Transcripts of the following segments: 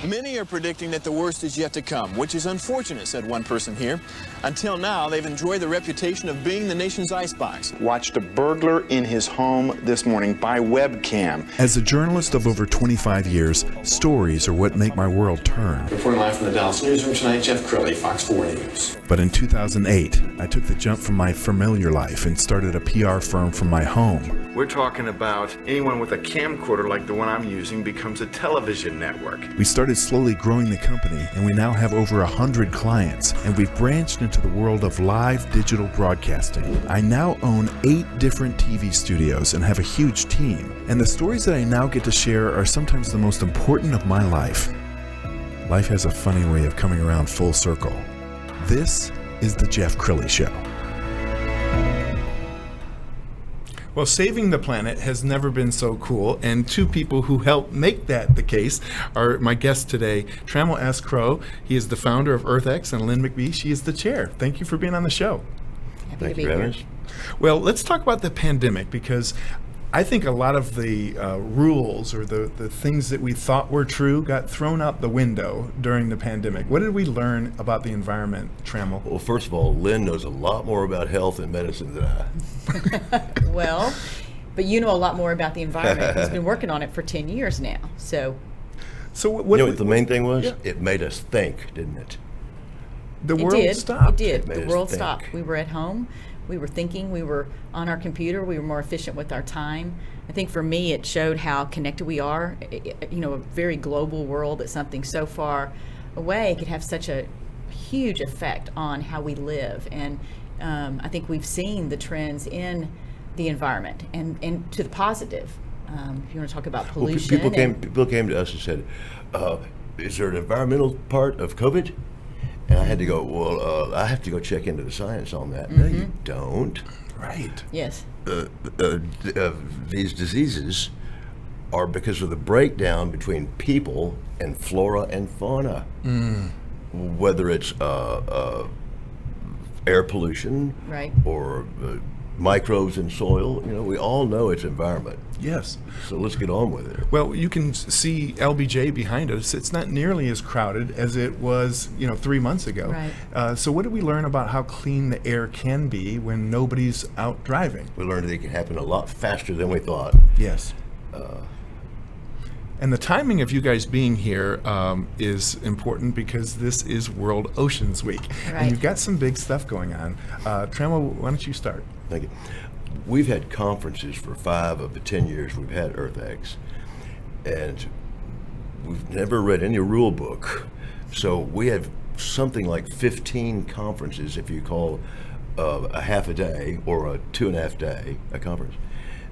Many are predicting that the worst is yet to come, which is unfortunate, said one person here. Until now, they've enjoyed the reputation of being the nation's icebox. Watched a burglar in his home this morning by webcam. As a journalist of over 25 years, stories are what make my world turn. Reporting live from the Dallas newsroom tonight, Jeff Crilley, Fox 4 News. But in 2008, I took the jump from my familiar life and started a PR firm from my home. We're talking about anyone with a camcorder like the one I'm using becomes a television network. We started slowly growing the company, and we now have over 100 clients, and we've branched into the world of live digital broadcasting. I now own 8 different TV studios and have a huge team, and the stories that I now get to share are sometimes the most important of my life. Life has a funny way of coming around full circle. This is the Jeff Crilley Show. Well, saving the planet has never been so cool, and 2 people who help make that the case are my guests today. Trammell S. He is the founder of EarthX, and Lynn McBee, she is the chair. Thank you for being on the show. Happy to be here. Well, let's talk about the pandemic, because I think a lot of the rules or the things that we thought were true got thrown out the window during the pandemic. What did we learn about the environment, Trammell? Well, first of all, Lynn knows a lot more about health and medicine than I. Well, but you know a lot more about the environment. He's been working on it for 10 years now. So what you know what the main thing was? Yeah. It made us think, didn't it? The world stopped. It did. The world stopped. We were at home. We were thinking, we were on our computer, we were more efficient with our time. I think for me, it showed how connected we are. A very global world, that something so far away could have such a huge effect on how we live. And I think we've seen the trends in the environment and to the positive. If you want to talk about pollution. Well, people came to us and said, is there an environmental part of COVID? And I had to go, well, I have to go check into the science on that. Mm-hmm. No, you don't. Right. Yes. These diseases are because of the breakdown between people and flora and fauna. Whether it's air pollution, right, or microbes in soil, we all know it's environment. Yes. So let's get on with it. Well, you can see LBJ behind us. It's not nearly as crowded as it was, 3 months ago. Right. So what did we learn about how clean the air can be when nobody's out driving? We learned that it can happen a lot faster than we thought. Yes. And the timing of you guys being here is important, because this is World Oceans Week. Right. And you've got some big stuff going on. Trammell, why don't you start? Thank you. We've had conferences for 5 of the 10 years we've had EarthX, and we've never read any rule book. So we have something like 15 conferences, if you call a half a day or a 2.5 day a conference.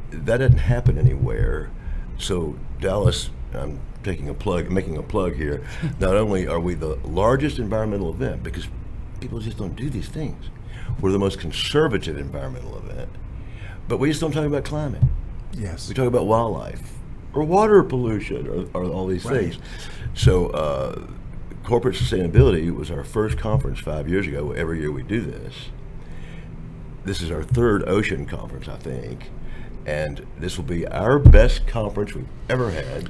That doesn't happen anywhere. So Dallas, I'm making a plug here. Not only are we the largest environmental event, because people just don't do these things, we're the most conservative environmental event, but we just don't talk about climate. Yes. We talk about wildlife or water pollution or all these things. So corporate sustainability was our first conference 5 years ago. Every year we do this. This is our 3rd ocean conference, I think. And this will be our best conference we've ever had.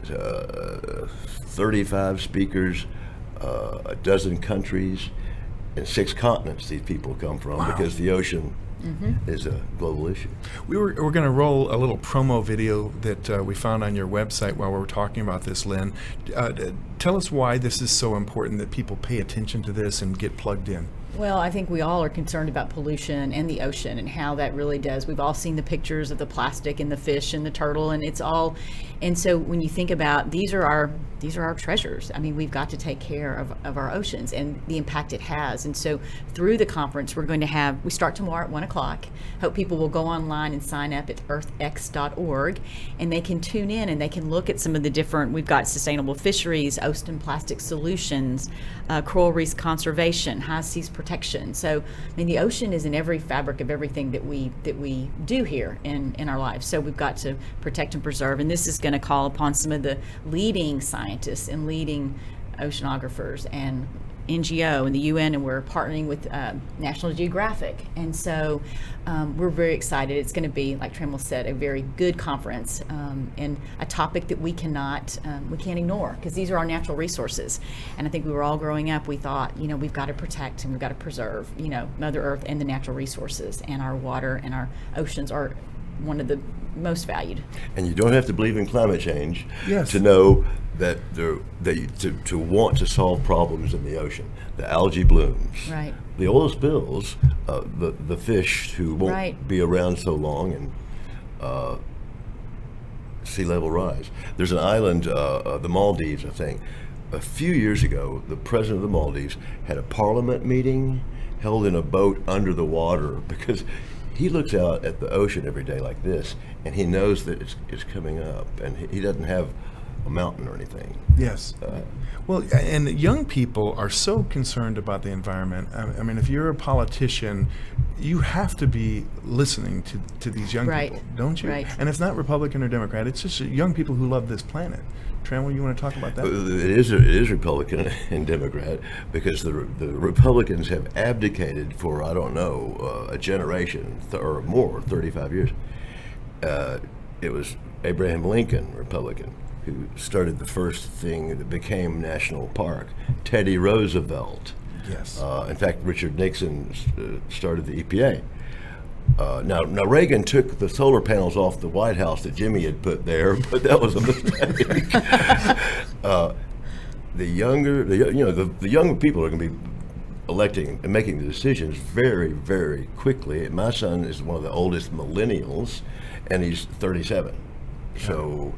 35 speakers, a dozen countries, and 6 continents these people come from. Wow. Because the ocean is a global issue. We're going to roll a little promo video that we found on your website while we were talking about this, Lynn. Tell us why this is so important that people pay attention to this and get plugged in. Well, I think we all are concerned about pollution and the ocean and how that really does. We've all seen the pictures of the plastic and the fish and the turtle, and it's all. And so when you think about these are our treasures. I mean, we've got to take care of our oceans and the impact it has. And so through the conference, we start tomorrow at 1:00. Hope people will go online and sign up at earthx.org, and they can tune in and they can look at some of the different. We've got sustainable fisheries, ocean plastic solutions, coral reef conservation, high seas protection. So, I mean, the ocean is in every fabric of everything that we do here in our lives. So we've got to protect and preserve. And this is going to call upon some of the leading scientists and leading oceanographers and NGO and the UN, and we're partnering with National Geographic. And so we're very excited. It's going to be, like Trammell said, a very good conference, and a topic that we can't ignore, because these are our natural resources. And I think we were all growing up, we thought, we've got to protect and we've got to preserve, Mother Earth and the natural resources, and our water and our oceans are one of the most valued. And you don't have to believe in climate change Yes. to know that to want to solve problems in the ocean. The algae blooms, Right. the oil spills, the fish who won't Right. be around so long, and sea level rise. There's an island, the Maldives, I think. A few years ago, the president of the Maldives had a parliament meeting held in a boat under the water, because he looks out at the ocean every day like this, and he knows that it's coming up, and he doesn't have a mountain or anything. Yes. Well, and young people are so concerned about the environment. I mean, if you're a politician, you have to be listening to these young Right. people, don't you? Right. And it's not Republican or Democrat. It's just young people who love this planet. Trammell, you want to talk about that? It is Republican and Democrat, because the Republicans have abdicated for, I don't know, a generation or more, 35 years. It was Abraham Lincoln, Republican, who started the first thing that became National Park. Teddy Roosevelt. Yes. In fact, Richard Nixon started the EPA. Now Reagan took the solar panels off the White House that Jimmy had put there, but that was a mistake. The younger people are going to be electing and making the decisions very, very quickly. My son is one of the oldest millennials, and he's 37. So,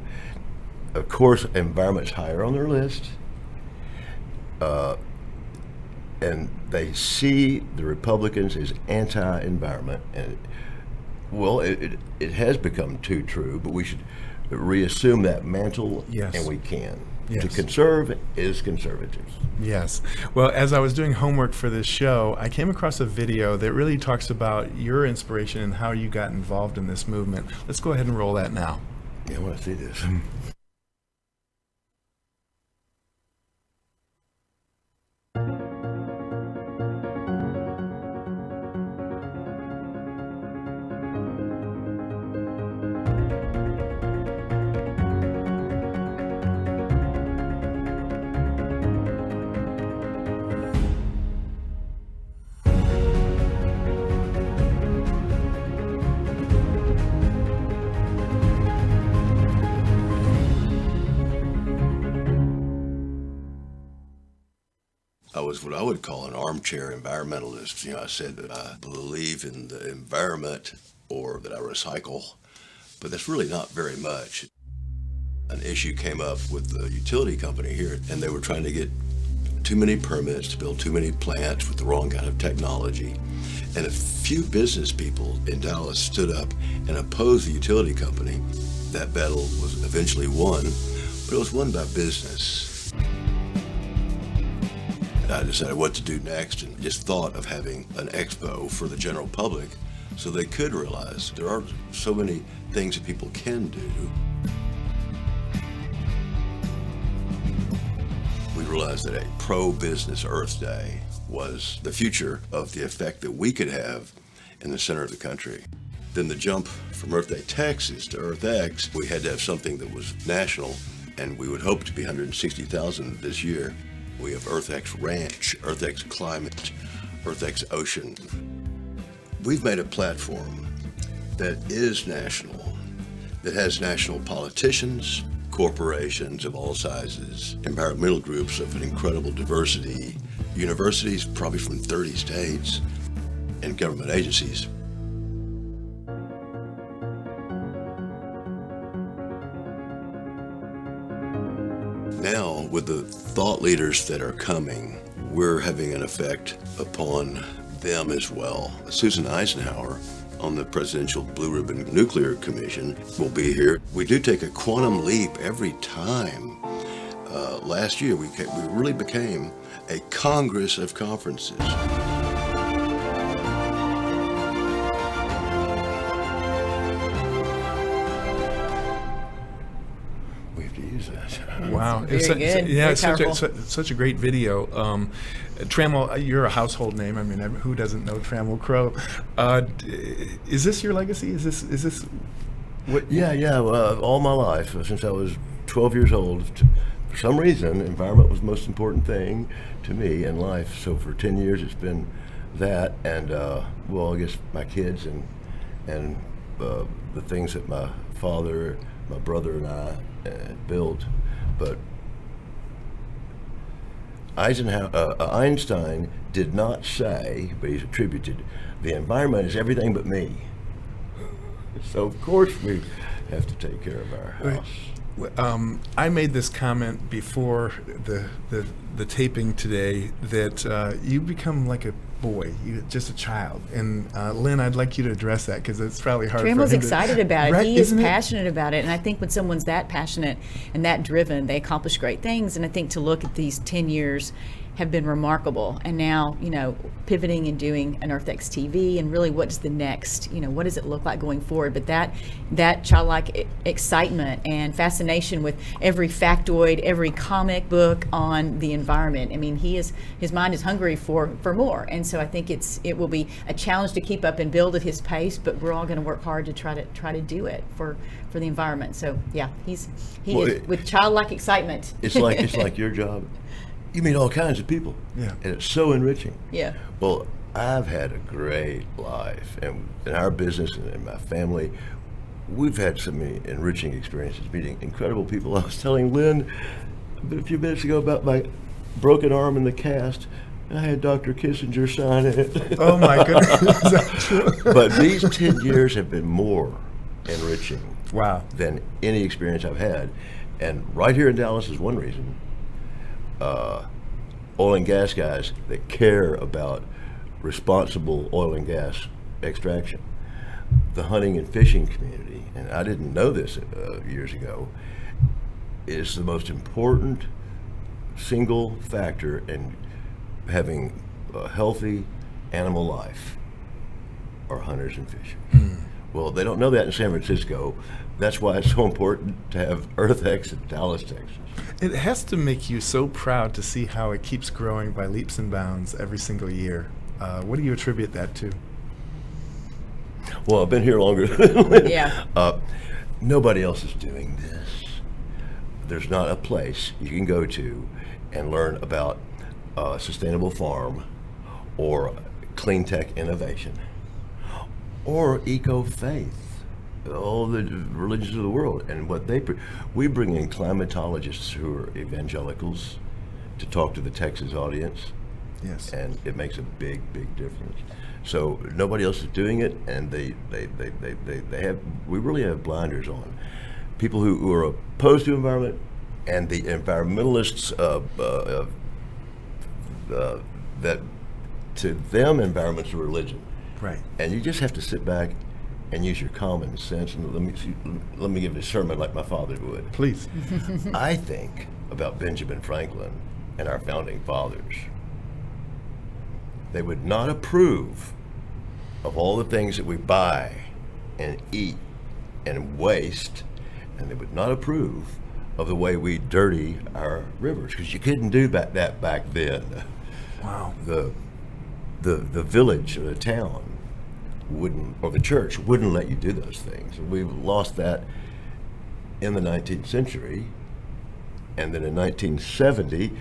of course, environment's higher on their list. And they see the Republicans as anti-environment, and it has become too true, but we should reassume that mantle. Yes. And we can. Yes. To conserve is conservative. Yes. Well, as I was doing homework for this show, I came across a video that really talks about your inspiration and how you got involved in this movement. Let's go ahead and roll that now. Yeah, I want to see this. I was what I would call an armchair environmentalist. I said that I believe in the environment, or that I recycle, but that's really not very much. An issue came up with the utility company here, and they were trying to get too many permits to build too many plants with the wrong kind of technology. And a few business people in Dallas stood up and opposed the utility company. That battle was eventually won, but it was won by business. I decided what to do next, and just thought of having an expo for the general public so they could realize there are so many things that people can do. We realized that a pro-business Earth Day was the future of the effect that we could have in the center of the country. Then the jump from Earth Day Texas to EarthX, we had to have something that was national, and we would hope to be 160,000 this year. We have EarthX Ranch, EarthX Climate, EarthX Ocean. We've made a platform that is national, that has national politicians, corporations of all sizes, environmental groups of an incredible diversity, universities probably from 30 states, and government agencies. Now, with the thought leaders that are coming, we're having an effect upon them as well. Susan Eisenhower on the Presidential Blue Ribbon Nuclear Commission will be here. We do take a quantum leap every time. Last year, we really became a Congress of conferences. We have to use that. Wow. Wow. Very good. Yeah, Very it's such a great video. Trammell, you're a household name. I mean, who doesn't know Trammell Crow? Is this your legacy? Is this what? Yeah. All my life, since I was 12 years old, for some reason, environment was the most important thing to me in life. So for 10 years, it's been that, and I guess my kids and the things that my father, my brother, and I built. But Einstein did not say, but he's attributed, the environment is everything but me. So of course we have to take care of our house. I made this comment before the taping today that you become like a boy, just a child. And Lynn, I'd like you to address that because it's probably hard. Trammell's excited about it. Right, he is passionate about it. And I think when someone's that passionate and that driven, they accomplish great things. And I think to look at these 10 years have been remarkable. And now, pivoting and doing an EarthX TV, and really what is the next, what does it look like going forward? But that childlike excitement and fascination with every factoid, every comic book on the environment. I mean, his mind is hungry for more. And so I think it will be a challenge to keep up and build at his pace, but we're all going to work hard to try to do it for the environment. So yeah, he is with childlike excitement. It's like your job. You meet all kinds of people, yeah, and it's so enriching. Yeah. Well, I've had a great life, and in our business and in my family, we've had so many enriching experiences meeting incredible people. I was telling Lynn a few minutes ago about my broken arm in the cast. I had Dr. Kissinger sign it. Oh my goodness, is that true? But these 10 years have been more enriching, wow, than any experience I've had. And right here in Dallas is one reason. Oil and gas guys that care about responsible oil and gas extraction. The hunting and fishing community, and I didn't know this years ago, is the most important single factor in having a healthy animal life are hunters and fishers. Well, they don't know that in San Francisco. That's why it's so important to have EarthX in Dallas, Texas. It has to make you so proud to see how it keeps growing by leaps and bounds every single year. What do you attribute that to? Well, I've been here longer than Yeah. Nobody else is doing this. There's not a place you can go to and learn about a sustainable farm or clean tech innovation or eco-faith. All the religions of the world, and what we bring in climatologists who are evangelicals to talk to the Texas audience. Yes. And it makes a big difference. So nobody else is doing it, and they have. We really have blinders on. People who are opposed to environment, and the environmentalists that to them environment's a religion. Right. And you just have to sit back and use your common sense. And let me give you a sermon like my father would. Please. I think about Benjamin Franklin and our founding fathers. They would not approve of all the things that we buy and eat and waste, and they would not approve of the way we dirty our rivers, because you couldn't do that back then. Wow. The village or the town wouldn't, or the church wouldn't let you do those things. We've lost that in the 19th century, and then in 1970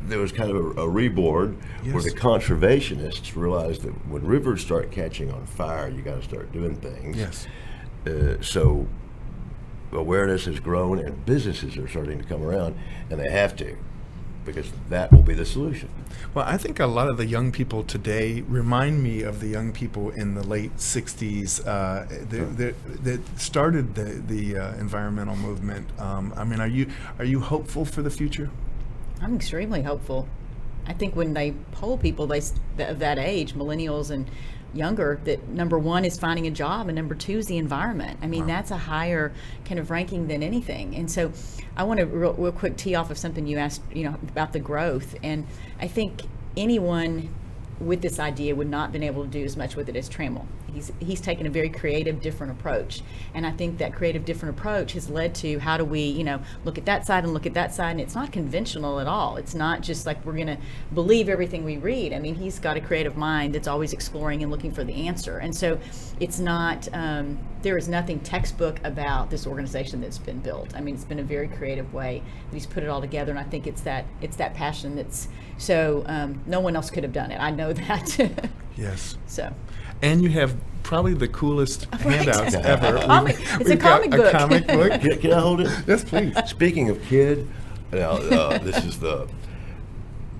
there was kind of a reborn. Yes. Where the conservationists realized that when rivers start catching on fire, you got to start doing things. Yes. So awareness has grown, and businesses are starting to come around, and they have to, because that will be the solution. Well, I think a lot of the young people today remind me of the young people in the late 60s that started the environmental movement. I mean, are you hopeful for the future? I'm extremely hopeful. I think when they poll people of that age, millennials and younger, that number one is finding a job and number two is the environment. I mean, wow. That's a higher kind of ranking than anything. And so I want to real quick tee off of something you asked, about the growth. And I think anyone with this idea would not have been able to do as much with it as Trammell. He's taken a very creative, different approach, and I think that creative, different approach has led to how do we, look at that side and look at that side, and it's not conventional at all. It's not just like we're going to believe everything we read. I mean, he's got a creative mind that's always exploring and looking for the answer, and so it's not. There is nothing textbook about this organization that's been built. I mean, it's been a very creative way that he's put it all together, and I think it's that passion that's so no one else could have done it. I know that. Yes. So. And you have probably the coolest handouts ever. It's a comic book. A comic book. Can I hold it? Yes, please. Speaking of kid, this is the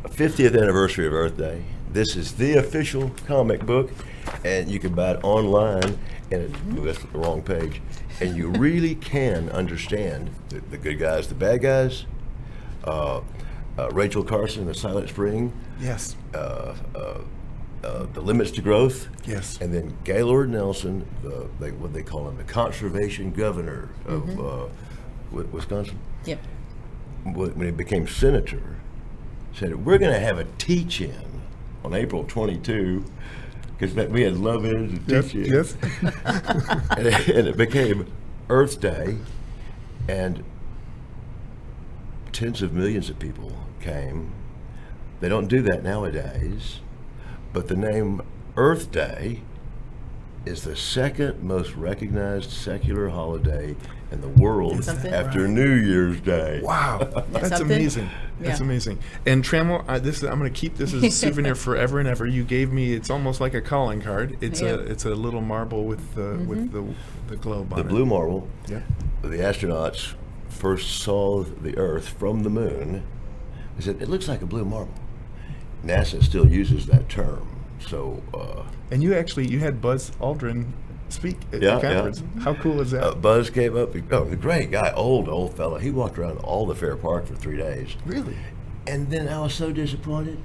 50th anniversary of Earth Day. This is the official comic book, and you can buy it online. And that's the wrong page. And you really can understand the good guys, the bad guys. Rachel Carson, The Silent Spring. Yes. The Limits to Growth. Yes. And then Gaylord Nelson, what they call him, the conservation governor of Wisconsin. Yep. When he became senator, said, we're going to have a teach-in on April 22, because we had love in and teach-in. Yes. And it became Earth Day, and tens of millions of people came. They don't do that nowadays. But the name Earth Day is the second most recognized secular holiday in the world after New Year's Day. Wow, that's amazing. That's amazing. And Trammell, I'm going to keep this as a souvenir forever and ever. You gave me, it's almost like a calling card. It's a little marble with the globe on it. The blue marble. Yeah. The astronauts first saw the Earth from the moon. They said, it looks like a blue marble. NASA still uses that term. So. And you had Buzz Aldrin speak at the conference. Yeah. How cool is that? Buzz came up. A great guy, old fella. He walked around all the Fair Park for 3 days. Really? And then I was so disappointed.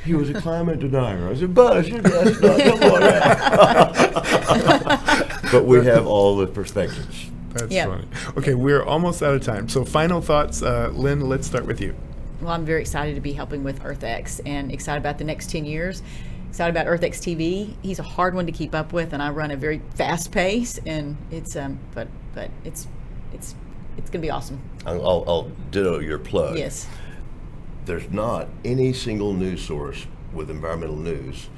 He was a climate denier. I said, Buzz, you're the astronaut. Come on. But we have all the perspectives. That's funny. Okay, we're almost out of time. So final thoughts, Lynn. Let's start with you. Well, I'm very excited to be helping with EarthX and excited about the next 10 years. Excited about EarthX TV. He's a hard one to keep up with, and I run a very fast pace, and it's but it's going to be awesome. I'll ditto your plug. Yes. There's not any single news source with environmental news,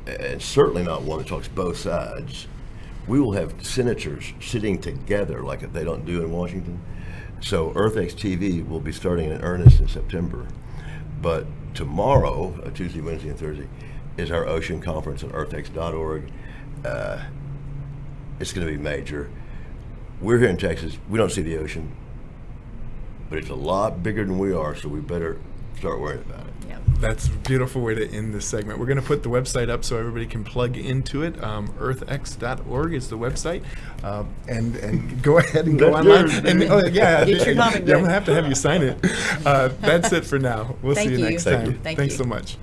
and certainly not one that talks both sides. We will have senators sitting together like they don't do in Washington. So EarthX TV will be starting in earnest in September. But tomorrow, Tuesday, Wednesday, and Thursday, is our ocean conference at earthx.org. It's going to be major. We're here in Texas. We don't see the ocean, but it's a lot bigger than we are, so we better start worrying about it. Yep. That's a beautiful way to end this segment. We're going to put the website up so everybody can plug into it. earthx.org is the website. And go ahead and go online. And, Get your comic book. I'm going to have you sign it. That's it for now. We'll see you next time. Thank Thanks you. so much.